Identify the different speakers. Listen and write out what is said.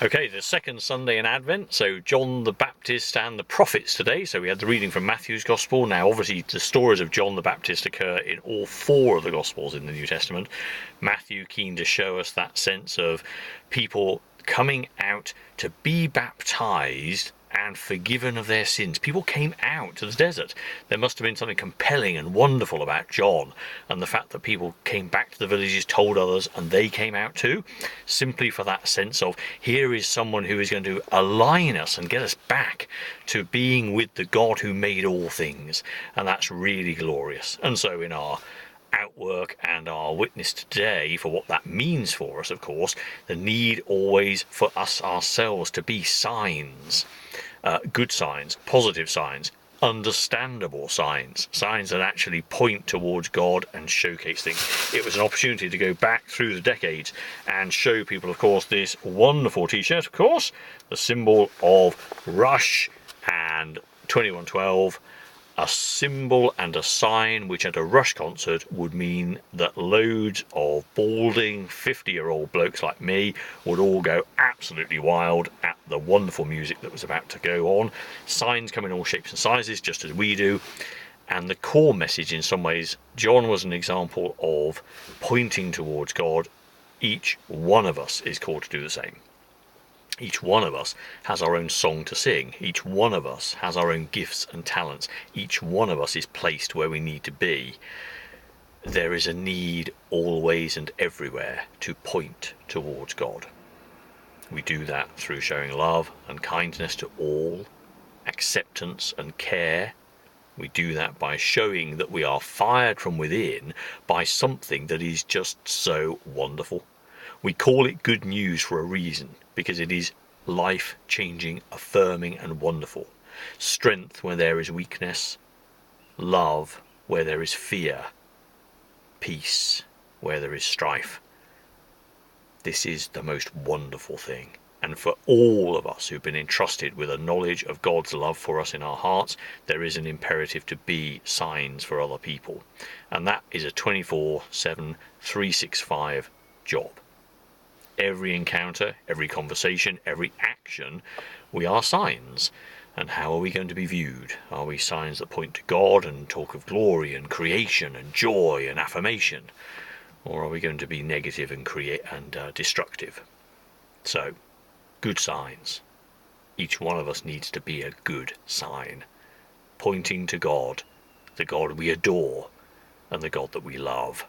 Speaker 1: Okay, the second Sunday in Advent, so John the Baptist and the prophets today. So we had the reading from Matthew's Gospel. Now, obviously, the stories of John the Baptist occur in all four of the Gospels in the New Testament. Matthew keen to show us that sense of people coming out to be baptized and forgiven of their sins. People came out to the desert. There must have been something compelling and wonderful about John, and the fact that people came back to the villages, told others, and they came out too, simply for that sense of here is someone who is going to align us and get us back to being with the God who made all things. And that's really glorious. And so in our outwork and our witness today for what that means for us, of course, the need always for us ourselves to be signs, good signs, positive signs, understandable signs, signs that actually point towards God and showcase things. It was an opportunity to go back through the decades and show people, of course, this wonderful t-shirt, of course, the symbol of Rush and 2112, a symbol and a sign which at a Rush concert would mean that loads of balding 50-year-old blokes like me would all go absolutely wild at the wonderful music that was about to go on. Signs come in all shapes and sizes, just as we do. And the core message, in some ways, John was an example of pointing towards God. Each one of us is called to do the same. Each one of us has our own song to sing. Each one of us has our own gifts and talents. Each one of us is placed where we need to be. There is a need always and everywhere to point towards God. We do that through showing love and kindness to all, acceptance and care. We do that by showing that we are fired from within by something that is just so wonderful. We call it good news for a reason, because it is life-changing, affirming and wonderful. Strength where there is weakness, love where there is fear, peace where there is strife. This is the most wonderful thing. And for all of us who've been entrusted with a knowledge of God's love for us in our hearts, there is an imperative to be signs for other people. And that is a 24/7, 365 job. Every encounter, every conversation, every action, we are signs. And how are we going to be viewed? Are we signs that point to God and talk of glory and creation and joy and affirmation? Or are we going to be negative and destructive? So, good signs. Each one of us needs to be a good sign, pointing to God, the God we adore and the God that we love.